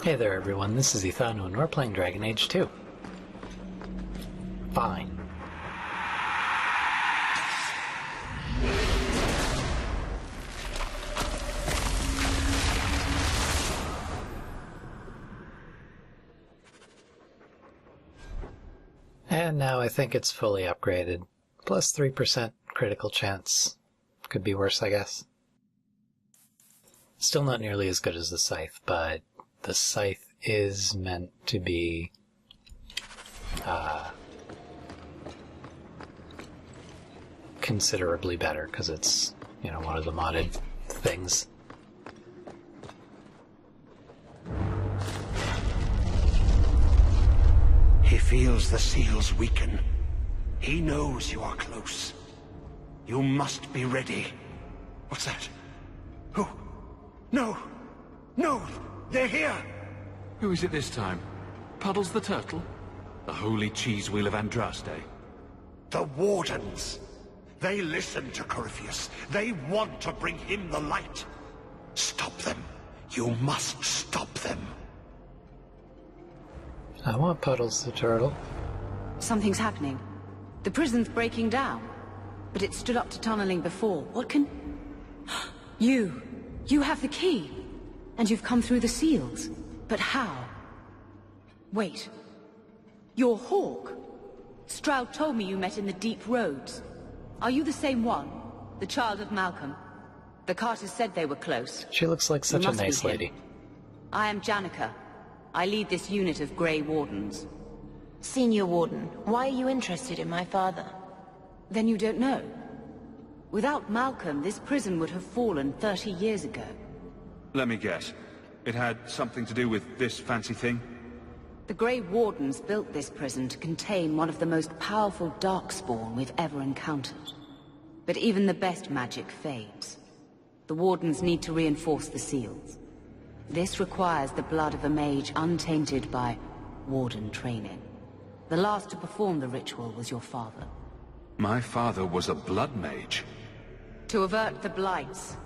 Hey there everyone, this is Ethano and we're playing Dragon Age 2. Fine. And now I think it's fully upgraded. Plus 3% critical chance. Could be worse, I guess. Still not nearly as good as the Scythe, but the Scythe is meant to be considerably better, because it's, you know, one of the modded things. He feels the seals weaken. He knows you are close. You must be ready. What's that? Oh, no! No! They're here! Who is it this time? Puddles the Turtle? The holy cheese wheel of Andraste? The Wardens! They listen to Corypheus. They want to bring him the light. Stop them. You must stop them. I want Puddles the Turtle. Something's happening. The prison's breaking down. But it stood up to tunneling before. What can... You have the key. And you've come through the seals. But how? Wait. You're Hawk. Stroud told me you met in the deep roads. Are you the same one? The child of Malcolm? The Carters said they were close. She looks like such a nice lady. I am Janica. I lead this unit of Grey Wardens. Senior Warden, why are you interested in my father? Then you don't know. Without Malcolm, this prison would have fallen 30 years ago. Let me guess. It had something to do with this fancy thing? The Grey Wardens built this prison to contain one of the most powerful Darkspawn we've ever encountered. But even the best magic fades. The Wardens need to reinforce the seals. This requires the blood of a mage untainted by Warden training. The last to perform the ritual was your father. My father was a blood mage. To avert the blights,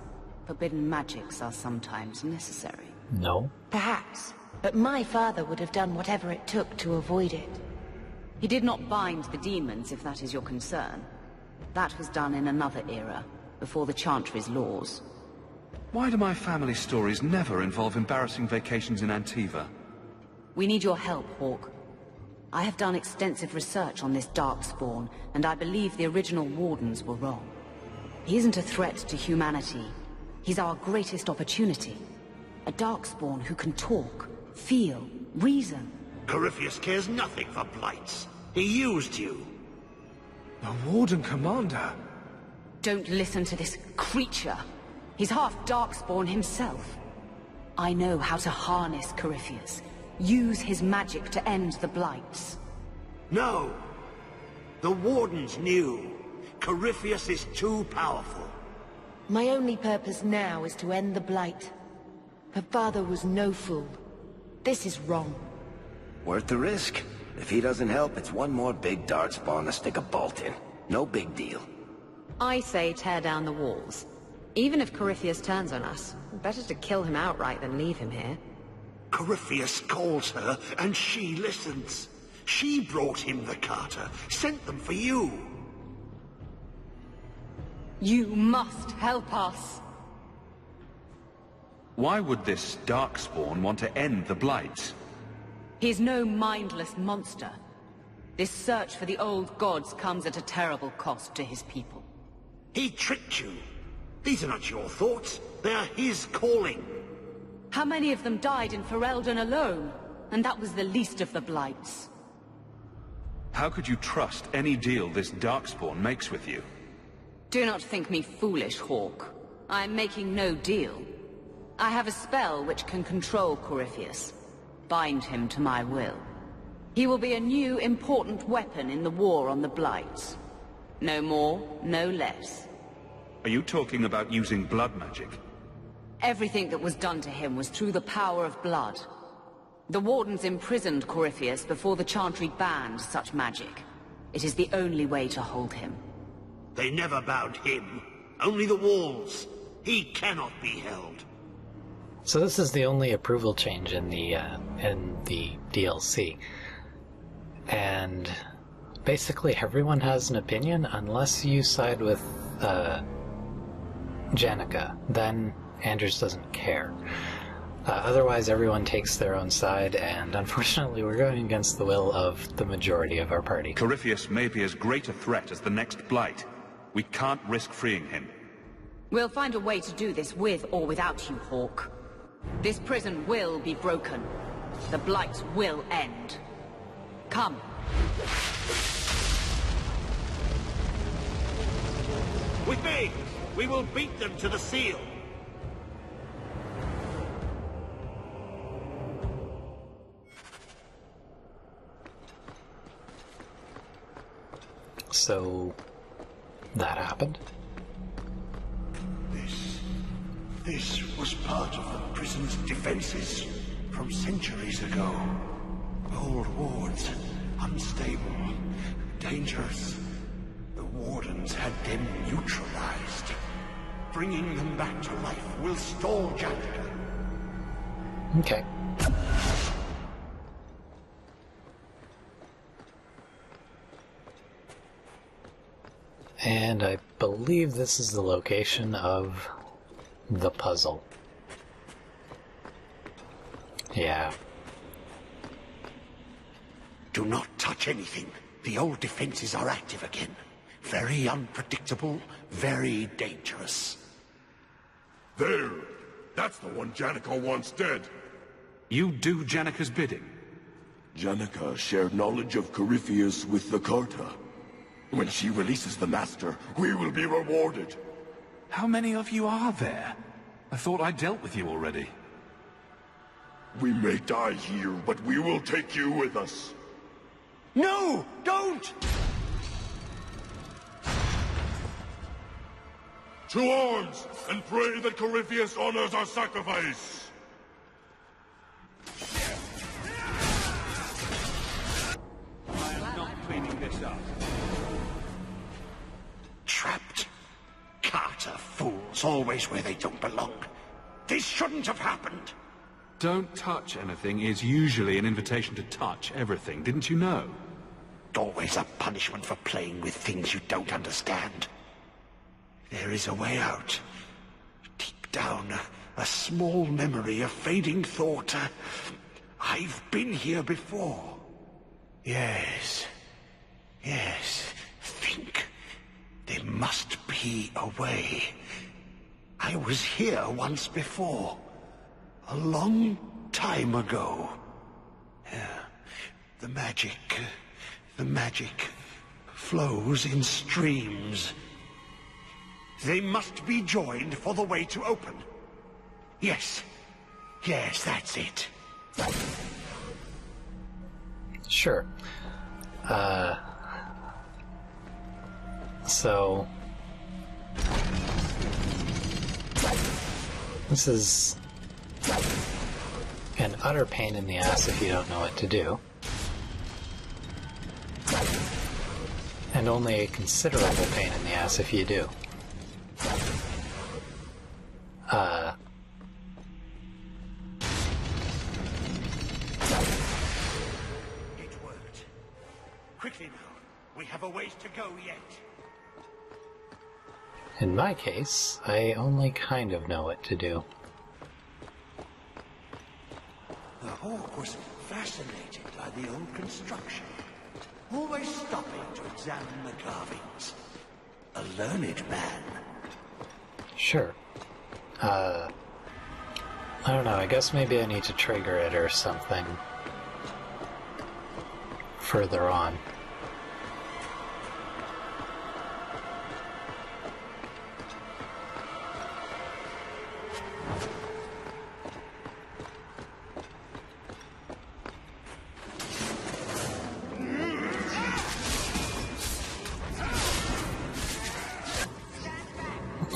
forbidden magics are sometimes necessary. No. Perhaps. But my father would have done whatever it took to avoid it. He did not bind the demons, if that is your concern. That was done in another era, before the Chantry's laws. Why do my family stories never involve embarrassing vacations in Antiva? We need your help, Hawk. I have done extensive research on this Darkspawn, and I believe the original Wardens were wrong. He isn't a threat to humanity. He's our greatest opportunity. A Darkspawn who can talk, feel, reason. Corypheus cares nothing for blights. He used you. The Warden Commander? Don't listen to this creature. He's half Darkspawn himself. I know how to harness Corypheus. Use his magic to end the blights. No! The Wardens knew. Corypheus is too powerful. My only purpose now is to end the blight. Her father was no fool. This is wrong. Worth the risk. If he doesn't help, it's one more big Darkspawn to stick a bolt in. No big deal. I say tear down the walls. Even if Corypheus turns on us, better to kill him outright than leave him here. Corypheus calls her, and she listens. She brought him the Carter, sent them for you. You must help us. Why would this Darkspawn want to end the blights? He's no mindless monster. This search for the old gods comes at a terrible cost to his people. He tricked you. These are not your thoughts. They are his calling. How many of them died in Ferelden alone? And that was the least of the blights. How could you trust any deal this Darkspawn makes with you? Do not think me foolish, Hawk. I am making no deal. I have a spell which can control Corypheus. Bind him to my will. He will be a new, important weapon in the war on the blights. No more, no less. Are you talking about using blood magic? Everything that was done to him was through the power of blood. The Wardens imprisoned Corypheus before the Chantry banned such magic. It is the only way to hold him. They never bound him. Only the walls. He cannot be held. So this is the only approval change in the DLC. And basically everyone has an opinion unless you side with Jenica. Then Anders doesn't care. Otherwise everyone takes their own side, and unfortunately we're going against the will of the majority of our party. Corypheus may be as great a threat as the next Blight. We can't risk freeing him. We'll find a way to do this with or without you, Hawk. This prison will be broken. The Blight will end. Come. With me, we will beat them to the seal. So, that happened? This was part of the prison's defenses from centuries ago. Old wards, unstable, dangerous. The wardens had them neutralized. Bringing them back to life will stall Jenica. Okay. And I believe this is the location of the puzzle. Yeah. Do not touch anything. The old defenses are active again. Very unpredictable, very dangerous. There! That's the one Jenica wants dead. You do Janica's bidding. Jenica shared knowledge of Corypheus with the Carta. When she releases the Master, we will be rewarded. How many of you are there? I thought I dealt with you already. We may die here, but we will take you with us. No! Don't! To arms, and pray that Corypheus honors our sacrifice! I am not cleaning this up. Trapped. Carter fools, always where they don't belong. This shouldn't have happened. Don't touch anything is usually an invitation to touch everything, didn't you know? Always a punishment for playing with things you don't understand. There is a way out. Deep down, a small memory, a fading thought. I've been here before. Yes. Yes. Think. There must be a way. I was here once before. A long time ago. The magic flows in streams. They must be joined for the way to open. Yes. Yes, that's it. Sure. So... this is an utter pain in the ass if you don't know what to do. And only a considerable pain in the ass if you do. It worked. Quickly now. We have a ways to go yet. In my case, I only kind of know what to do. The Hawk was fascinated by the old construction. Always stopping to examine the carvings. A learned man. Sure. I don't know, I guess maybe I need to trigger it or something further on.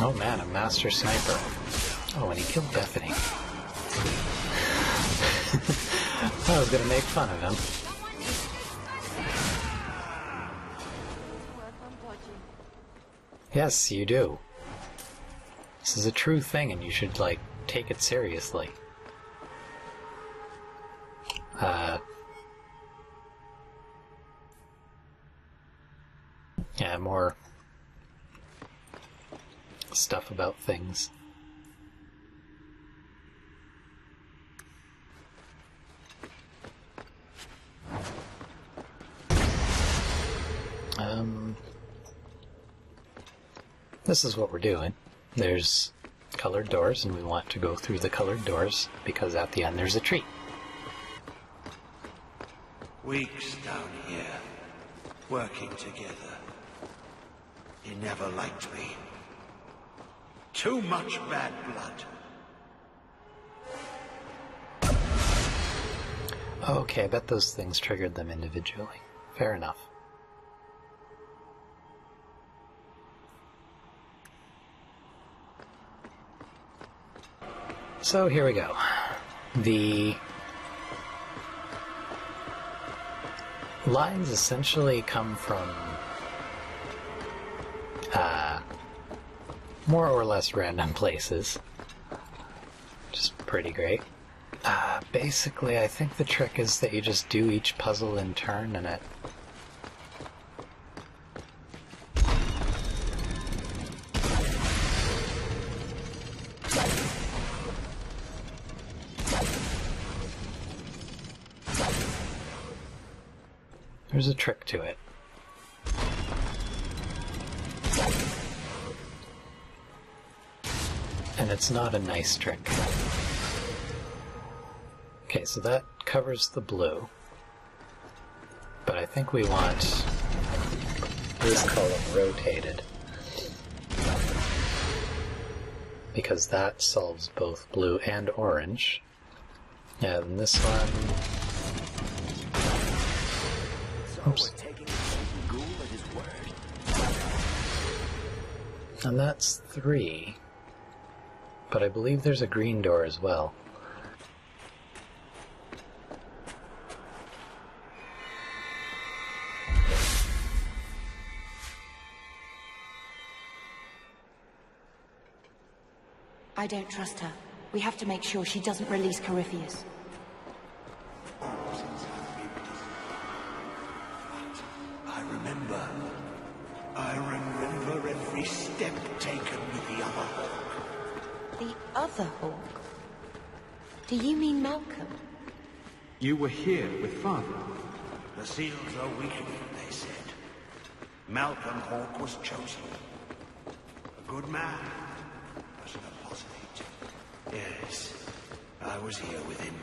Oh man, a master sniper. Oh, and he killed Bethany. I was gonna make fun of him. Yes, you do. This is a true thing and you should, like, take it seriously. Yeah, more stuff about things. This is what we're doing. There's colored doors, and we want to go through the colored doors because at the end there's a treat. Weeks down here, working together. He never liked me. Too much bad blood. Okay, I bet those things triggered them individually. Fair enough. So here we go. The lines essentially come from more or less random places, which is pretty great. Basically, I think the trick is that you just do each puzzle in turn, and it there's a trick to it. And it's not a nice trick. Okay, so that covers the blue. But I think we want this column rotated, because that solves both blue and orange. And this one... Oops. And that's 3. But I believe there's a green door as well. I don't trust her. We have to make sure she doesn't release Corypheus. I remember every step taken with the other hawk. The other hawk? Do you mean Malcolm? You were here with Father. The seals are weakening, they said. Malcolm Hawke was chosen. A good man. Was an apostate. Yes, I was here with him.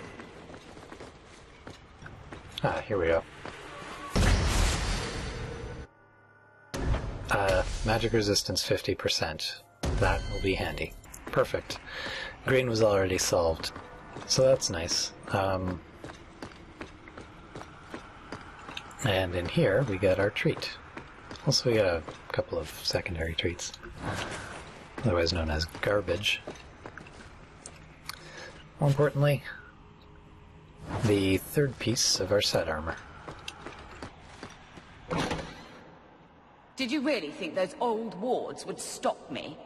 Ah, here we go. Magic resistance 50%. That will be handy. Perfect. Green was already solved, so that's nice. And in here, we get our treat. Also, we get a couple of secondary treats, otherwise known as garbage. More importantly, the third piece of our set armor. Did you really think those old wards would stop me?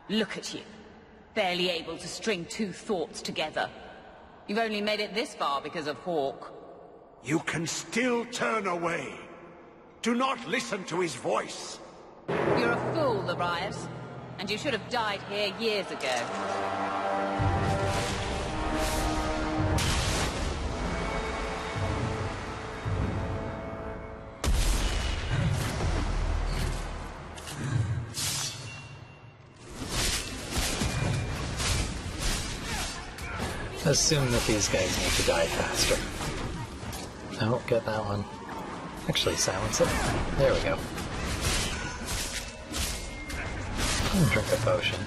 Look at you, barely able to string two thoughts together. You've only made it this far because of Hawke. You can still turn away. Do not listen to his voice. You're a fool, Labrias, and you should have died here years ago. Assume that these guys need to die faster. Oh, get that one. Actually, silence it. There we go. I'm gonna drink a potion.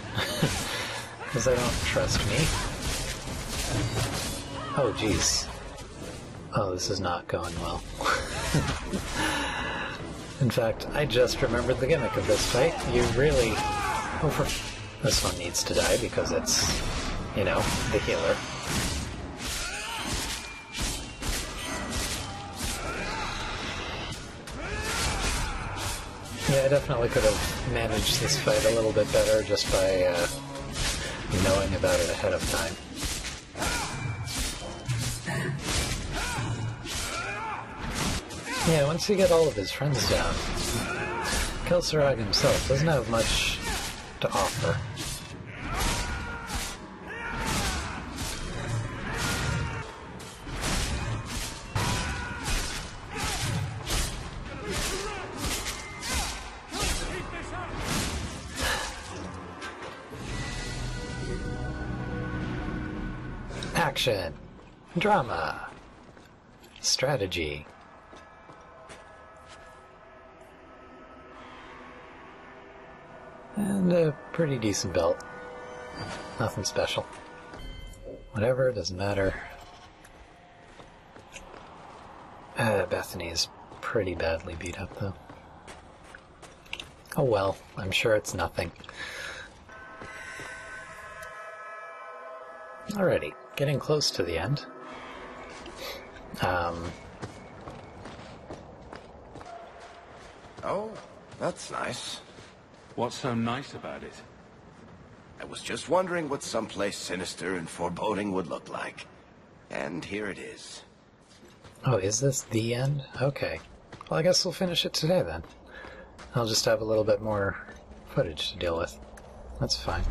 Because they don't trust me. Oh, jeez. Oh, this is not going well. In fact, I just remembered the gimmick of this fight. You really... Oh, this one needs to die because it's, you know, the healer. Yeah, I definitely could have managed this fight a little bit better just by knowing about it ahead of time. Yeah, once you get all of his friends down, Kel'Sarag himself doesn't have much to offer. Action, drama, strategy. And a pretty decent belt. Nothing special. Whatever, doesn't matter. Bethany is pretty badly beat up, though. Oh well, I'm sure it's nothing. Alrighty, getting close to the end. Oh, that's nice. What's so nice about it? I was just wondering what someplace sinister and foreboding would look like. And here it is. Oh, is this the end? Okay. Well, I guess we'll finish it today then. I'll just have a little bit more footage to deal with. That's fine.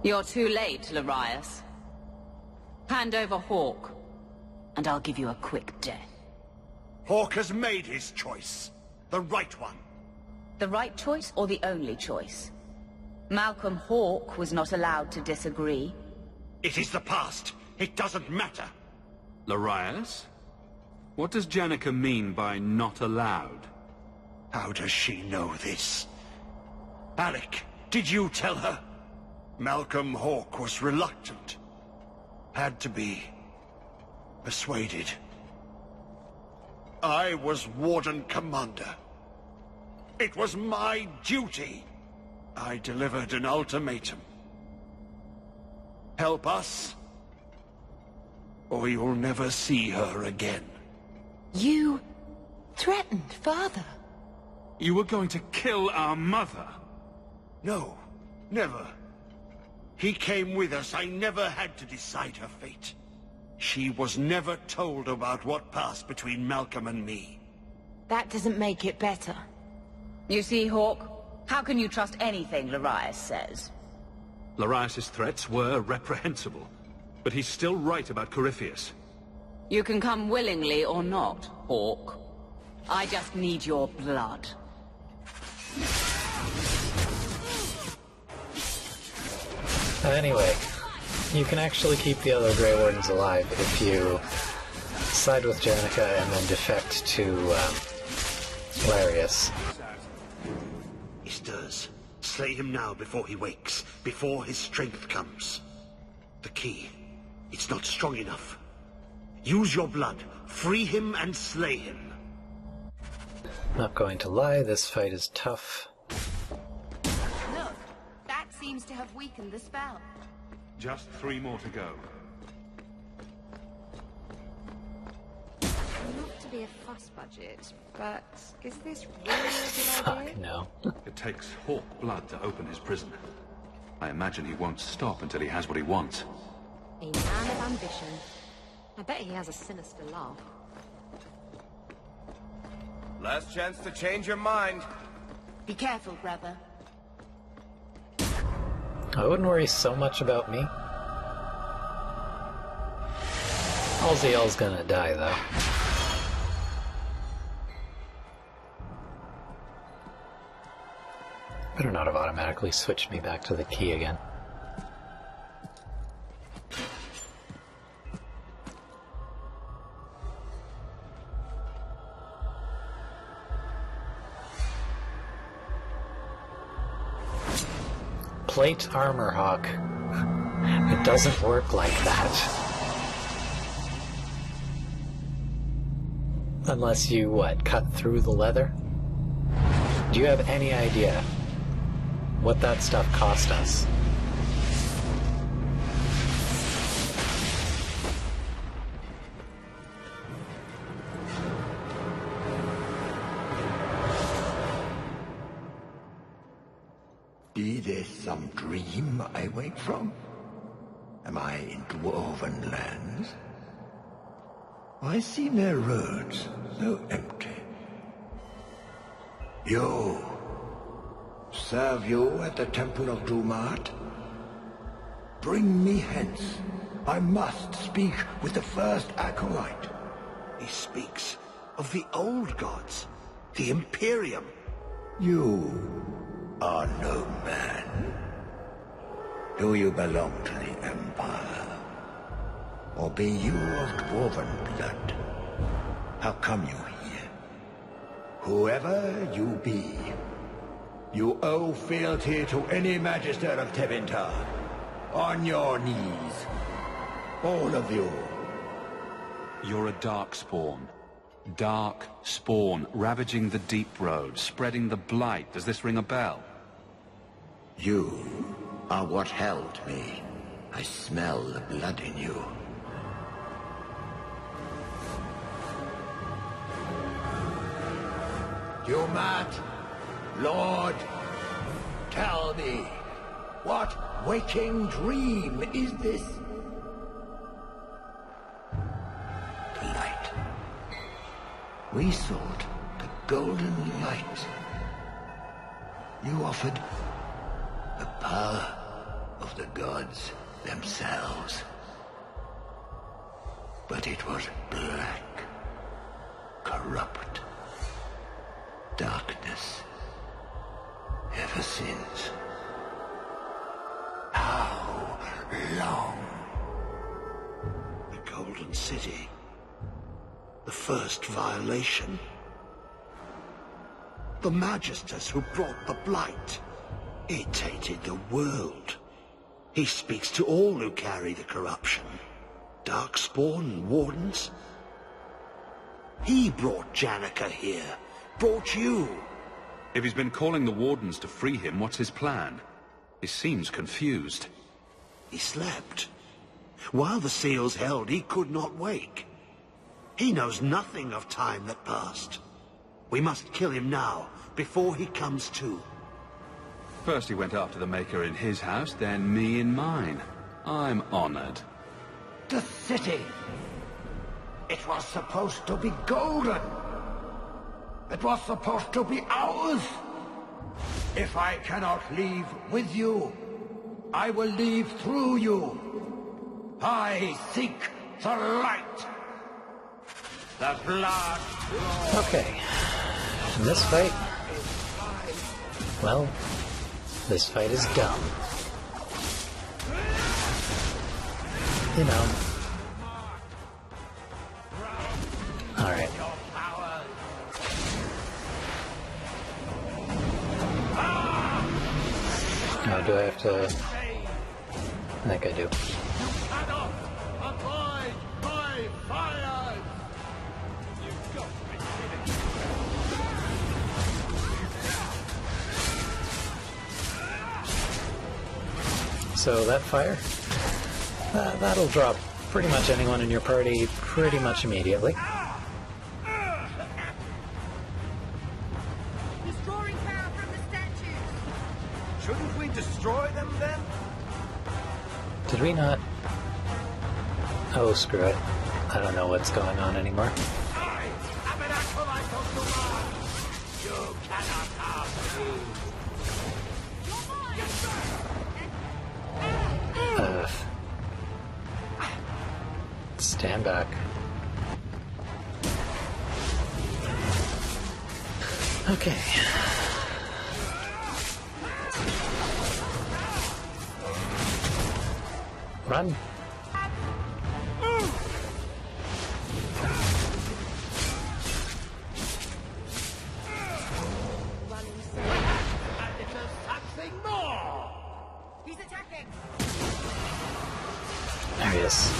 You're too late, Larius. Hand over Hawk, and I'll give you a quick death. Hawk has made his choice. The right one. The right choice or the only choice? Malcolm Hawk was not allowed to disagree. It is the past. It doesn't matter. Larius? What does Janica mean by not allowed? How does she know this? Alec, did you tell her? Malcolm Hawk was reluctant. Had to be persuaded. I was Warden Commander. It was my duty. I delivered an ultimatum. Help us, or you'll never see her again. You threatened Father. You were going to kill our mother? No, never. He came with us. I never had to decide her fate. She was never told about what passed between Malcolm and me. That doesn't make it better. You see, Hawk? How can you trust anything Larius says? Larius's threats were reprehensible, but he's still right about Corypheus. You can come willingly or not, Hawk. I just need your blood. Anyway, you can actually keep the other Grey Wardens alive if you side with Janica and then defect to Larius. He stirs. Slay him now before he wakes, before his strength comes. The key. It's not strong enough. Use your blood. Free him and slay him. Not going to lie, this fight is tough. Look, that seems to have weakened the spell. Just 3 more to go. Not to be a fuss budget, but is this really a good idea? Fuck no. It takes Hawk blood to open his prison. I imagine he won't stop until he has what he wants. A man of ambition. I bet he has a sinister laugh. Last chance to change your mind. Be careful, brother. I wouldn't worry so much about me. Alziel's gonna die, though. Better not have automatically switched me back to the key again. Plate armor, Hawk. It doesn't work like that. Unless you, what, cut through the leather? Do you have any idea what that stuff cost us? Be this some dream I wake from? Am I in dwarven lands? Why seem their roads so empty? You! Serve you at the Temple of Dumat? Bring me hence. I must speak with the first acolyte. He speaks of the old gods, the Imperium. You are no man. Do you belong to the Empire? Or be you of dwarven blood? How come you here? Whoever you be, you owe fealty to any Magister of Tevinter. On your knees. All of you. You're a Darkspawn. Dark spawn, ravaging the Deep Road, spreading the blight. Does this ring a bell? You are what held me. I smell the blood in you. Dumat, Lord, tell me, what waking dream is this? The light. We sought the golden light. You offered the power of the gods themselves. But it was black, corrupt, darkness, ever since. How long? The Golden City. The first violation. The Magisters who brought the blight. He tainted the world. He speaks to all who carry the corruption. Darkspawn and Wardens. He brought Janica here. Brought you. If he's been calling the Wardens to free him, what's his plan? He seems confused. He slept. While the seals held, he could not wake. He knows nothing of time that passed. We must kill him now, before he comes to. First he went after the Maker in his house, then me in mine. I'm honored. The city. It was supposed to be golden. It was supposed to be ours. If I cannot leave with you, I will leave through you. I seek the light. The blood. Okay. And this fight... Well, this fight is dumb. You know. Alright. Now, do I have to... I think I do. So that fire, that'll drop pretty much anyone in your party pretty much immediately. Destroying power from the statues. Shouldn't we destroy them then? Did we not? Oh, screw it. I don't know what's going on anymore. I am an acolyte of Dumat. You cannot harm me. Stand back. Okay. Run. He's attacking. There he is.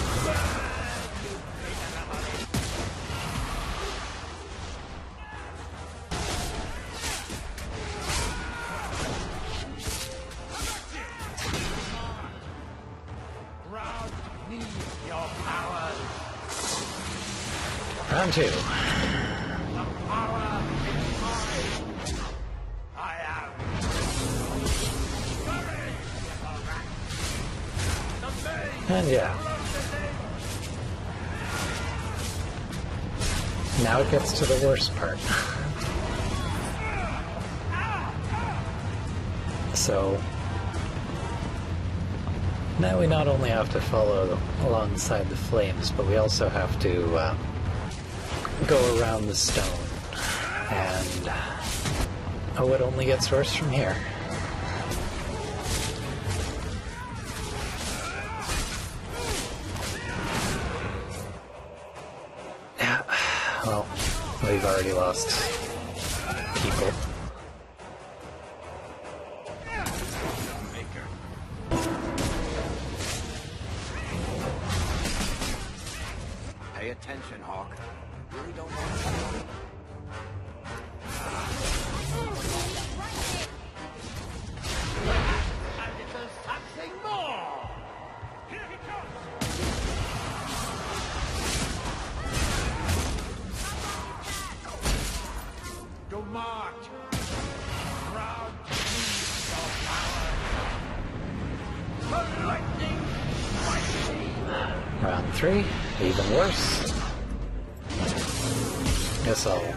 Round two. And yeah. Now it gets to the worst part. So, now we not only have to follow alongside the flames, but we also have to go around the stone. And, oh, it only gets worse from here. Yeah, well, we've already lost people. Pay attention, Hawk. Really don't want and if there's something more! Here he comes! Go march! Proud to use your power! The lightning strikes! Round 3, even worse. Guess I'm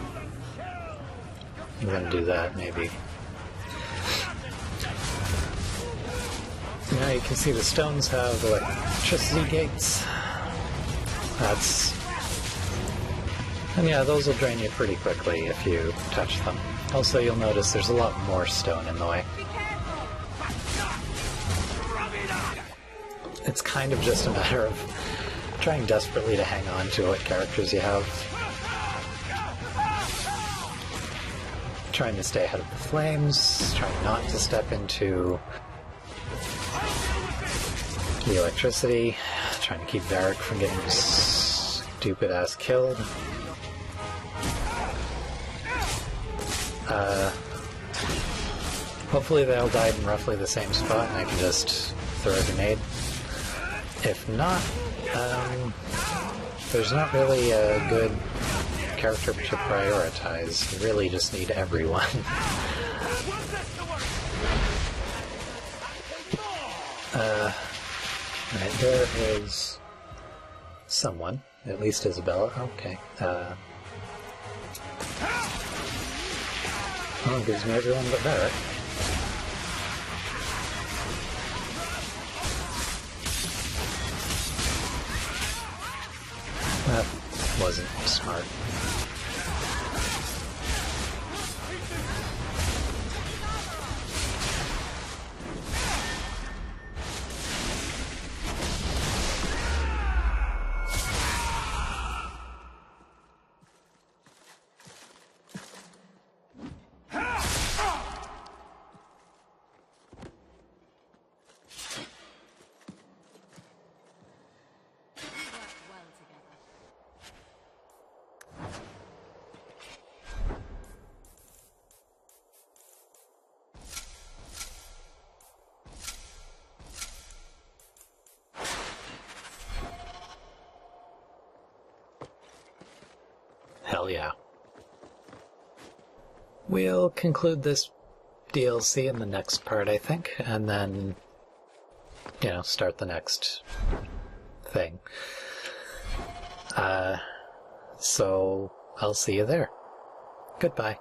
gonna do that, maybe. Now you can see the stones have electricity gates. And yeah, those will drain you pretty quickly if you touch them. Also, you'll notice there's a lot more stone in the way. It's kind of just a matter of trying desperately to hang on to what characters you have. Trying to stay ahead of the flames, trying not to step into the electricity, trying to keep Varric from getting stupid-ass killed. Hopefully they'll die in roughly the same spot and I can just throw a grenade. If not, there's not really a good character to prioritize. You really just need everyone. Right, there is someone. At least Isabella. Okay. Well, it gives me everyone but Varric. That wasn't smart. Hell yeah. We'll conclude this DLC in the next part, I think, and then, you know, start the next thing. So, I'll see you there. Goodbye.